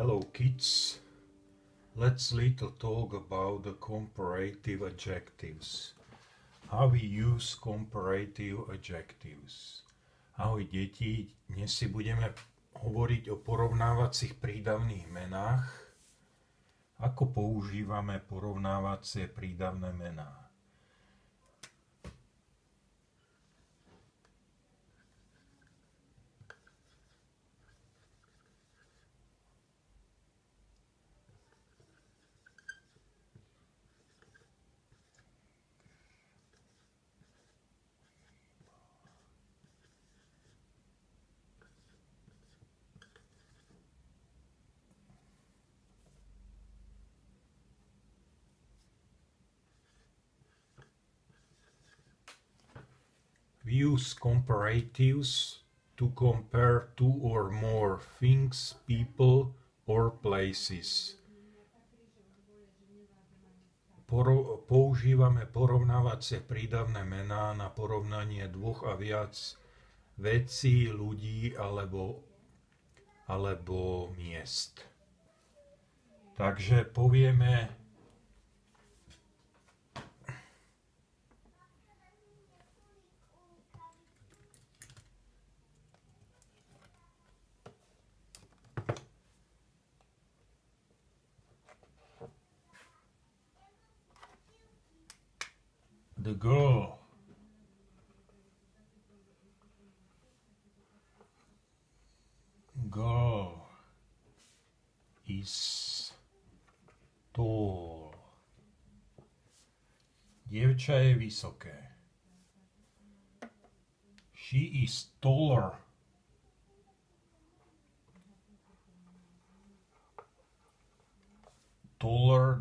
Hello kids, let's little talk about the comparative adjectives. How we use comparative adjectives. Ahoj deti, dnes si budeme hovoriť o porovnávacích prídavných menách. Ako používame porovnávacie prídavné mená? We use comparatives to compare two or more things, people, or places. Používame porovnávacie prídavné mená na porovnanie dvoch a viac vecí, ľudí alebo miest. Takže povieme the girl is tall. Dievča je vysoké. She is taller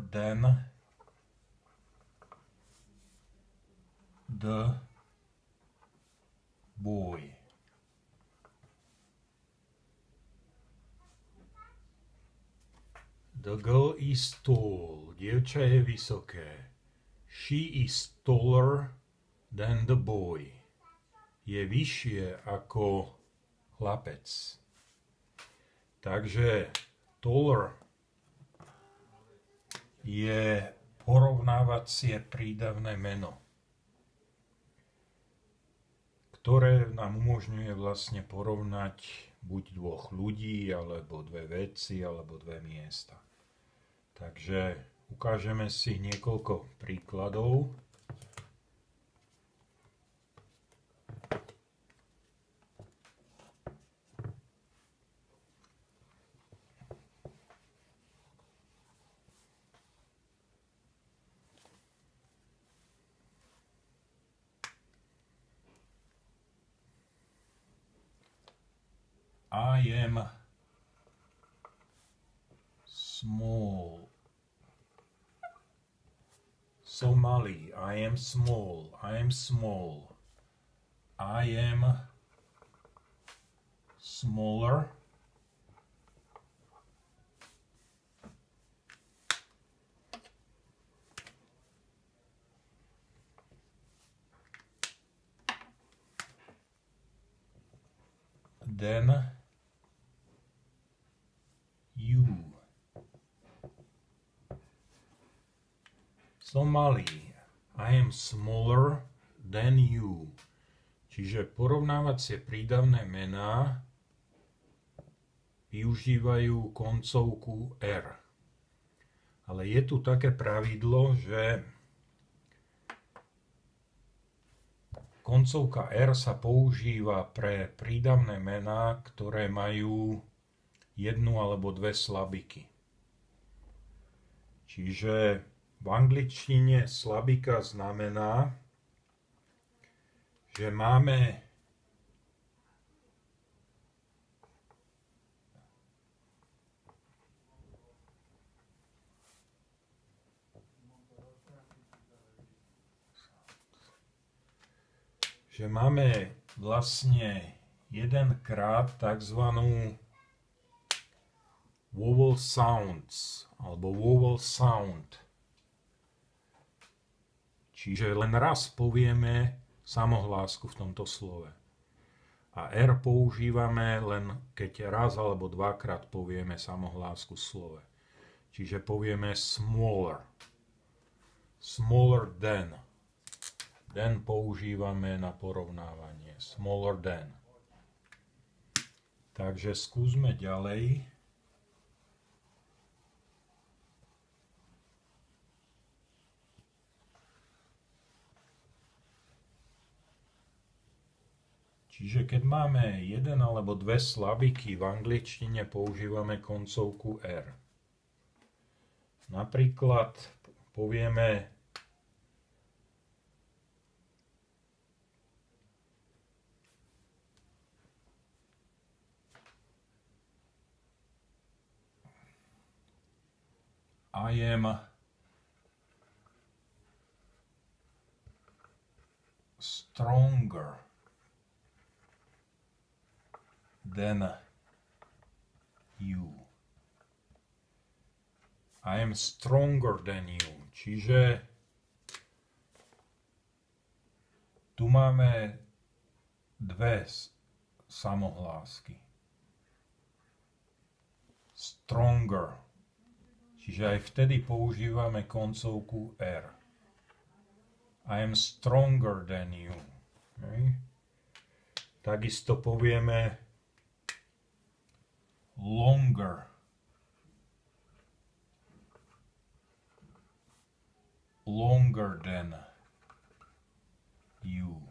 than the boy. The girl is tall. Dievča je vysoké. She is taller than the boy. Je vyššie ako chlapec. Takže taller je porovnávacie prídavné meno, ktoré nám umožňuje vlastne porovnať buď dvoch ľudí, alebo dve veci, alebo dve miesta. Takže ukážeme si niekoľko príkladov. I am small. Somali, I am small. I am small. I am smaller. Than you. Somali, I am smaller than you. Čiže porovnávacie prídavné mená využívajú koncovku R. Ale je tu také pravidlo, že koncovka R sa používa pre prídavné mená, ktoré majú jednu alebo dve slabiky. Čiže v angličtine slabika znamená, že máme vlastne jedenkrát takzvanú vowel sounds alebo vowel sound. Čiže len raz povieme samohlásku v tomto slove. A R používame len keď raz alebo dvakrát povieme samohlásku v slove. Čiže povieme smaller. Smaller than. Than používame na porovnávanie. Smaller than. Takže skúsme ďalej. Čiže keď máme jeden alebo dve slabiky, v angličtine používame koncovku R. Napríklad povieme I am stronger than you. I am stronger than you. Čiže tu máme dve samohlásky. Stronger. Čiže aj vtedy používame koncovku R. I am stronger than you. Okay. Takisto povieme longer. Longer than you.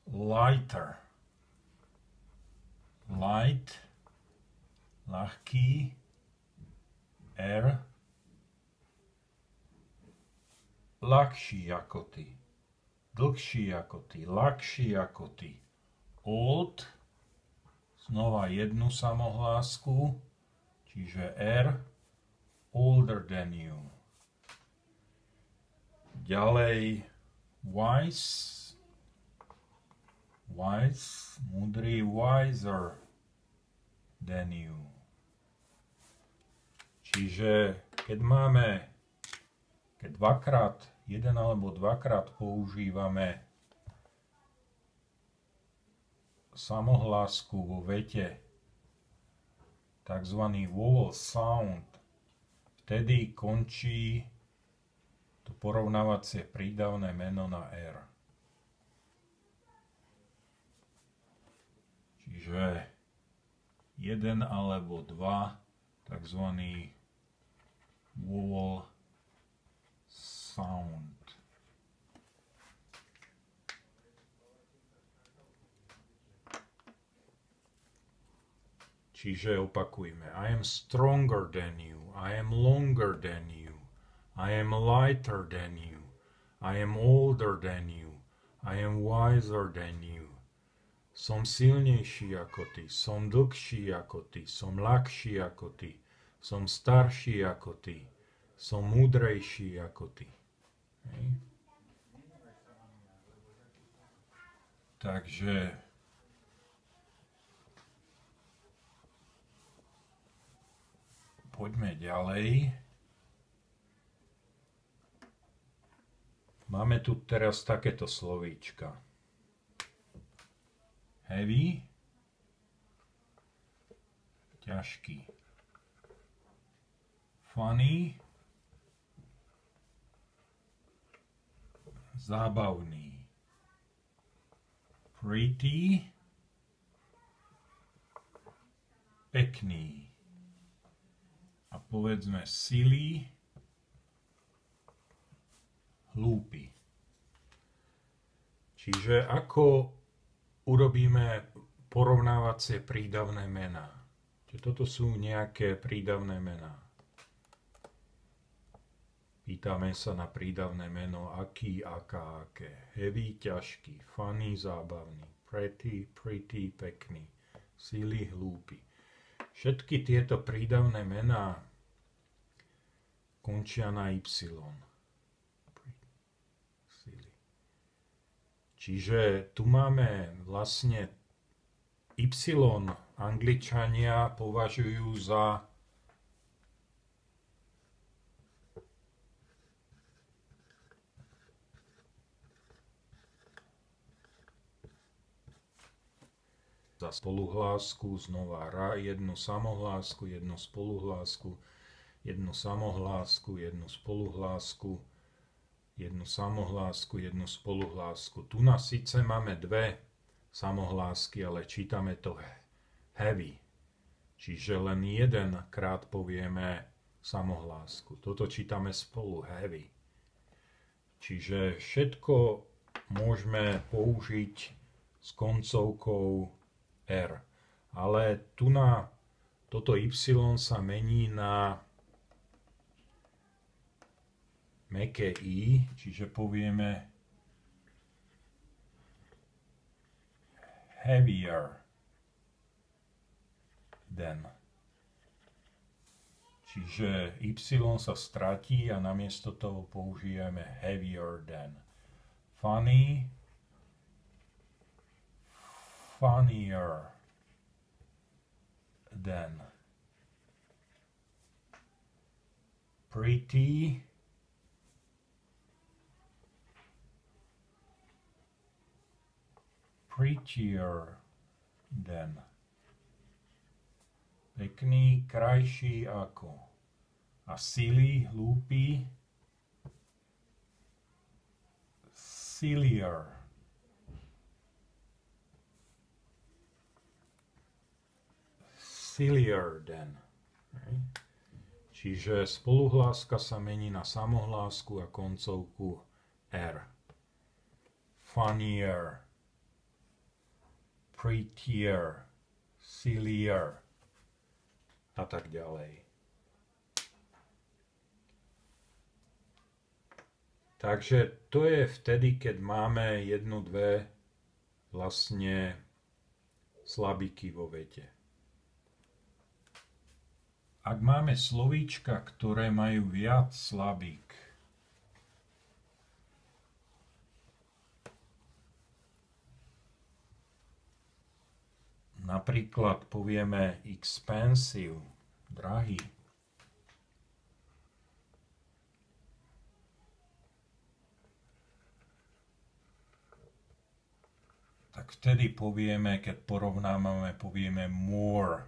Lighter. Light. Ľahký. R. Ľahší ako ty. Dlhší ako ty. Ľahší ako ty. Old. Znova jednu samohlásku. Čiže R. Older than you. Ďalej wise. Wise. Múdry. Wiser than you. Čiže keď dvakrát, jeden alebo dvakrát používame samohlásku vo vete, takzvaný vowel sound, vtedy končí to porovnávacie prídavné meno na R. Čiže jeden alebo dva, takzvaný vowel sound. Čiže opakujme. I am stronger than you. I am longer than you. I am lighter than you. I am older than you. I am wiser than you. Som silnejší ako ty. Som dlhší ako ty. Som ľahší ako ty. Som starší ako ty. Som múdrejší ako ty. Hej. Takže poďme ďalej. Máme tu teraz takéto slovíčka. Heavy, ťažký. Funny, zábavný. Pretty, pekný. A povedzme silly, hlúpy. Čiže ako urobíme porovnávacie prídavné mená. Čiže toto sú nejaké prídavné mená. Pýtame sa na prídavné meno aký, aká, aké. Heavy, ťažký. Funny, zábavný. Pretty, pretty, pekný. Silly, hlúpy. Všetky tieto prídavné mená končia na Y. Čiže tu máme vlastne Y Angličania považujú za za spoluhlásku, znova ra, jednu samohlásku, jednu spoluhlásku, jednu samohlásku, jednu spoluhlásku, jednu samohlásku, jednu spoluhlásku. Tu na síce máme dve samohlásky, ale čítame to heavy. Čiže len jedenkrát povieme samohlásku. Toto čítame spolu heavy. Čiže všetko môžeme použiť s koncovkou R. Ale tu na toto Y sa mení na mäkké I, čiže povieme heavier than. Čiže Y sa stratí a namiesto toho použijeme heavier than. Funny, funnier than. Pretty, prettier than. Pekný, krajší ako. A silly, hlúpy, sillier. Sillier than. Čiže spoluhláska sa mení na samohlásku a koncovku R. Funnier, prettier, sillier a tak ďalej. Takže to je vtedy, keď máme jednu, dve vlastne slabiky vo vete. Ak máme slovíčka, ktoré majú viac slabík, napríklad povieme expensive, drahý, tak vtedy povieme, keď porovnávame, povieme more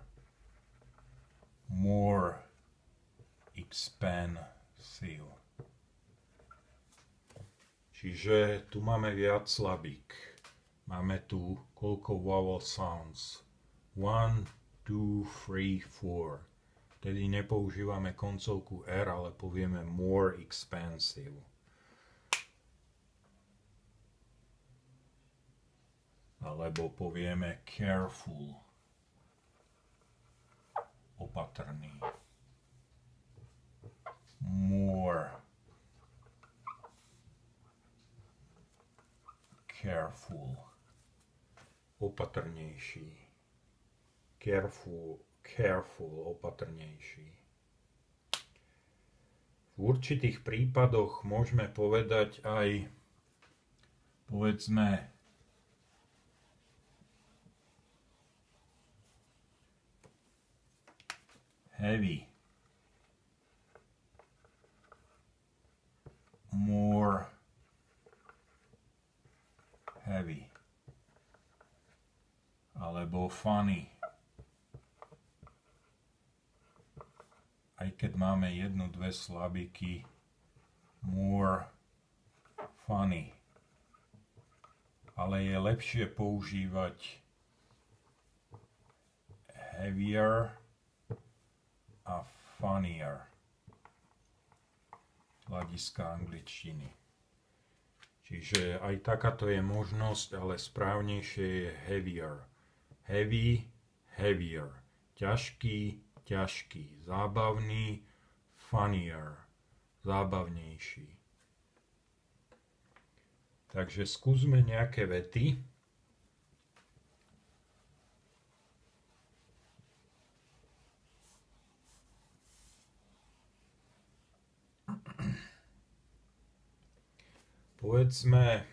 expensive. Čiže tu máme viac slabík. Máme tu koľko vowel sounds. 1, 2, 3, 4. Tedy nepoužívame koncovku R, ale povieme more expensive. Alebo povieme careful. Opatrný. More careful. Opatrnejší. Careful, opatrnejší. V určitých prípadoch môžeme povedať aj, povedzme, heavy, more heavy, alebo funny. Aj keď máme jednu, dve slabiky, more funny. Ale je lepšie používať heavier a funnier z hľadiska angličtiny. Čiže aj takáto je možnosť, ale správnejšie je heavier. Heavy, heavier. Ťažký, ťažký. Zábavný, funnier. Zábavnejší. Takže skúsme nejaké vety. Povedzme,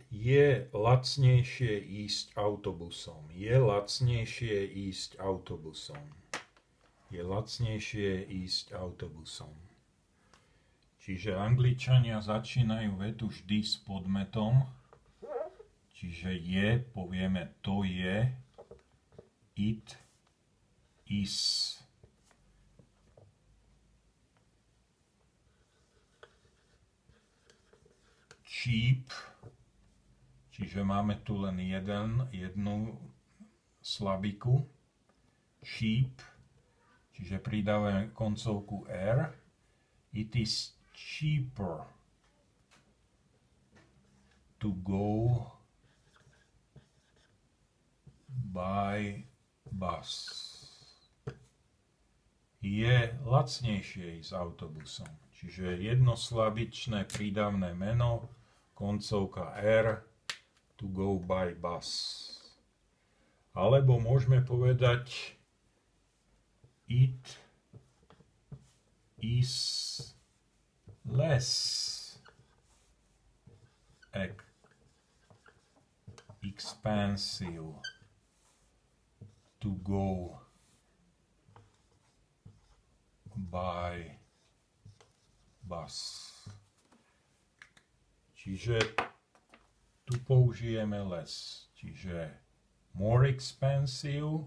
je lacnejšie ísť autobusom. Je lacnejšie ísť autobusom. Je lacnejšie ísť autobusom. Čiže Angličania začínajú vetu vždy s podmetom. Čiže je, povieme to je, it is. Cheap, čiže máme tu len jednu slabiku. Cheap, čiže pridávame koncovku r. It is cheaper to go by bus. Je lacnejšie ísť autobusom. Čiže jednoslabičné prídavné meno, koncovka r, to go by bus. Alebo môžeme povedať it is less expensive to go by bus. Čiže tu použijeme less. Čiže more expensive,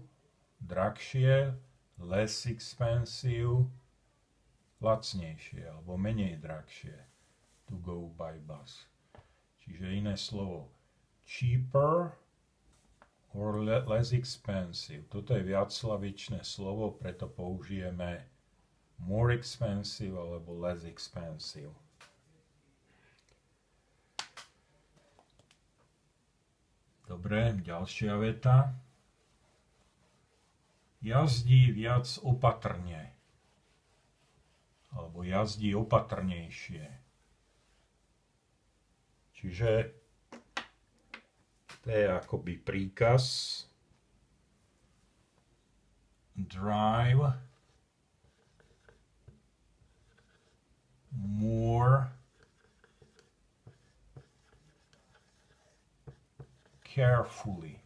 drahšie, less expensive, lacnejšie alebo menej drahšie, to go by bus. Čiže iné slovo cheaper or less expensive. Toto je viacslavičné slovo, preto použijeme more expensive alebo less expensive. Dobre, ďalšia veta. Jazdí viac opatrne. Alebo jazdí opatrnejšie. Čiže to je akoby príkaz. Drive more carefully.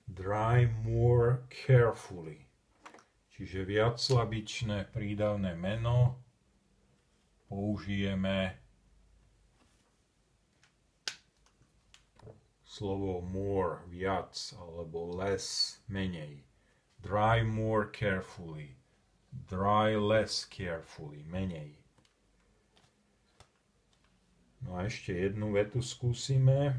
Drive more carefully. Čiže viacslabičné prídavné meno použijeme slovo more, viac, alebo less, menej. Drive more carefully. Drive less carefully, menej. No a ešte jednu vetu skúsime.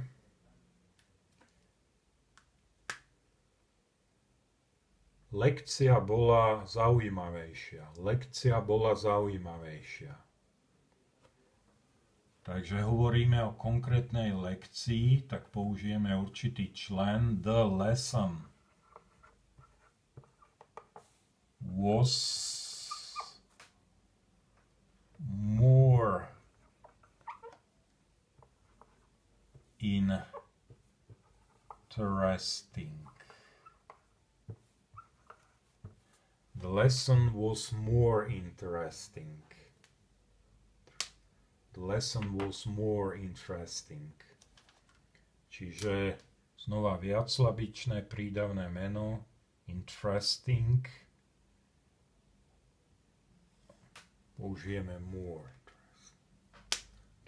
Lekcia bola zaujímavejšia. Lekcia bola zaujímavejšia. Takže hovoríme o konkrétnej lekcii, tak použijeme určitý člen. The lesson was more interesting. The lesson was more interesting. The lesson was more interesting. Čiže znova viacslabičné prídavné meno. Interesting. Použijeme more.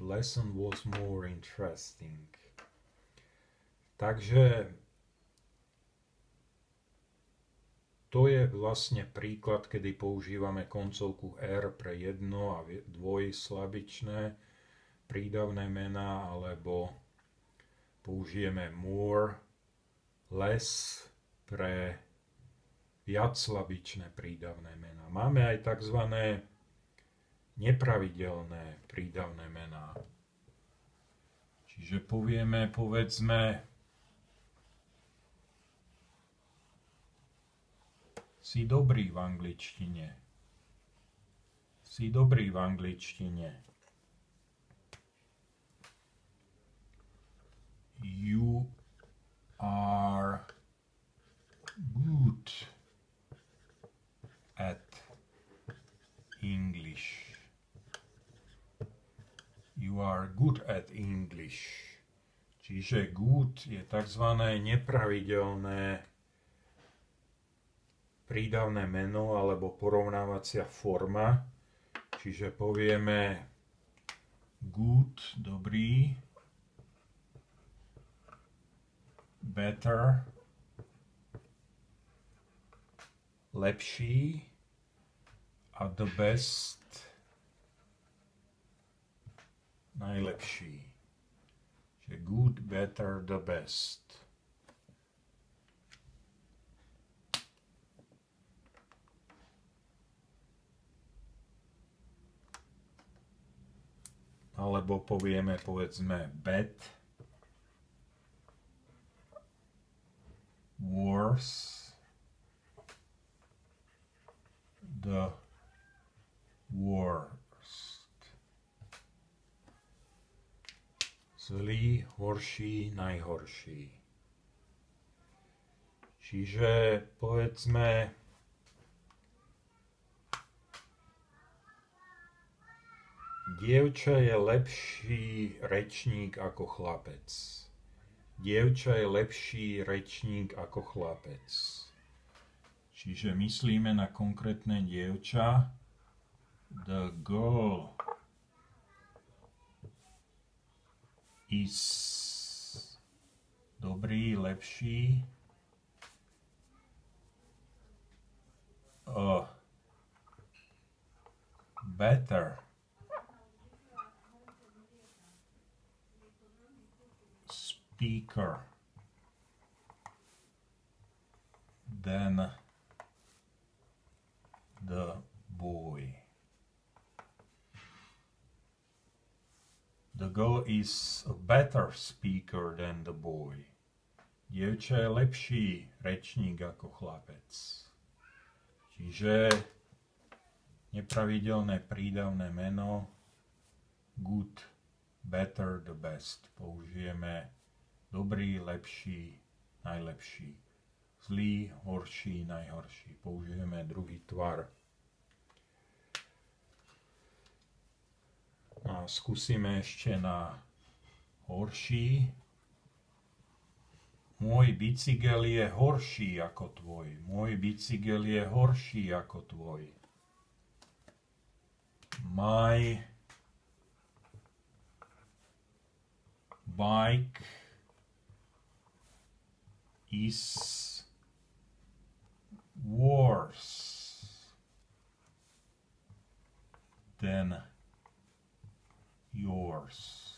The lesson was more interesting. Takže to je vlastne príklad, kedy používame koncovku R pre jedno a dvojslabičné prídavné mená, alebo použijeme more, less pre viacslabičné prídavné mená. Máme aj tzv. Nepravidelné prídavné mená. Čiže povedzme, si dobrý v angličtine. Si dobrý v angličtine. You are good at English. You are good at English. Čiže good je tzv. Nepravidelné prídavné meno alebo porovnávacia forma. Čiže povieme good, dobrý, better, lepší a the best, najlepší. Čiže good, better, the best. Alebo povieme, povedzme, bad, worse, the worst. Zlý, horší, najhorší. Čiže povedzme, dievča je lepší rečník ako chlapec. Dievča je lepší rečník ako chlapec. Čiže myslíme na konkrétne dievča. The girl is dobrý, lepší. Better speaker than the boy. The girl is a better speaker than the boy. Dievča je lepší rečník ako chlapec. Čiže nepravidelné prídavné meno good, better, the best. Použijeme dobrý, lepší, najlepší. Zlý, horší, najhorší. Použijeme druhý tvar. A skúsime ešte na horší. Môj bicykel je horší ako tvoj. Môj bicykel je horší ako tvoj. My bike is worse than yours.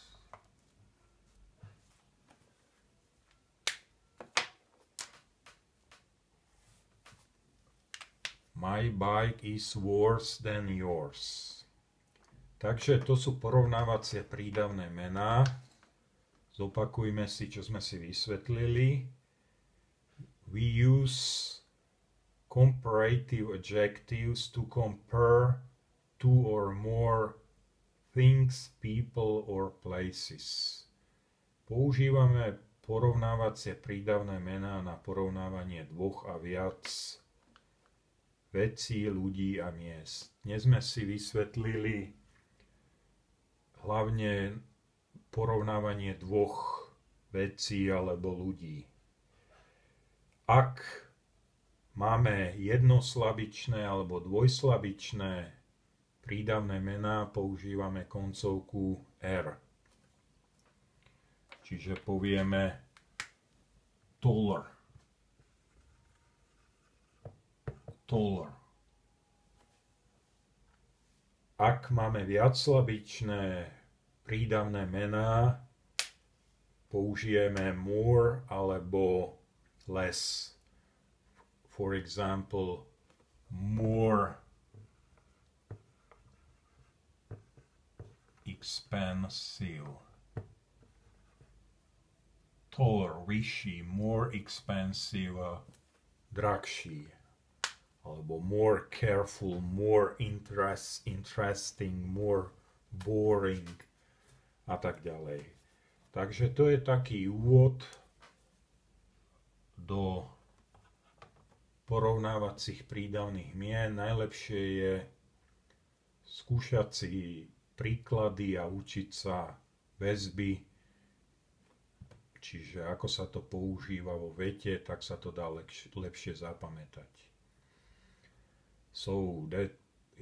My bike is worse than yours. Takže to sú porovnávacie prídavné mená. Zopakujme si, čo sme si vysvetlili. We use comparative adjectives to compare two or more things, people or places. Používame porovnávacie prídavné mená na porovnávanie dvoch a viac vecí, ľudí a miest. Dnes sme si vysvetlili hlavne porovnávanie dvoch vecí alebo ľudí. Ak máme jednoslabičné alebo dvojslabičné prídavné mená, používame koncovku R. Čiže povieme taller. Taller. Ak máme viacslabičné prídavné mená, použijeme more alebo less. For example, more expensive. Taller, vyšší, more expensive, drahší. Alebo more careful, more interesting, more boring a tak ďalej. Takže to je taký úvod do porovnávacích prídavných mien. Najlepšie je skúšať si príklady a učiť sa väzby. Čiže ako sa to používa vo vete, tak sa to dá lepšie zapamätať. So that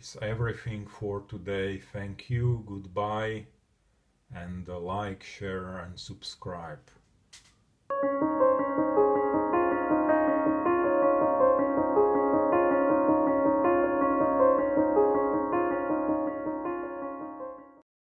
is everything for today. Thank you, goodbye, and like, share and subscribe.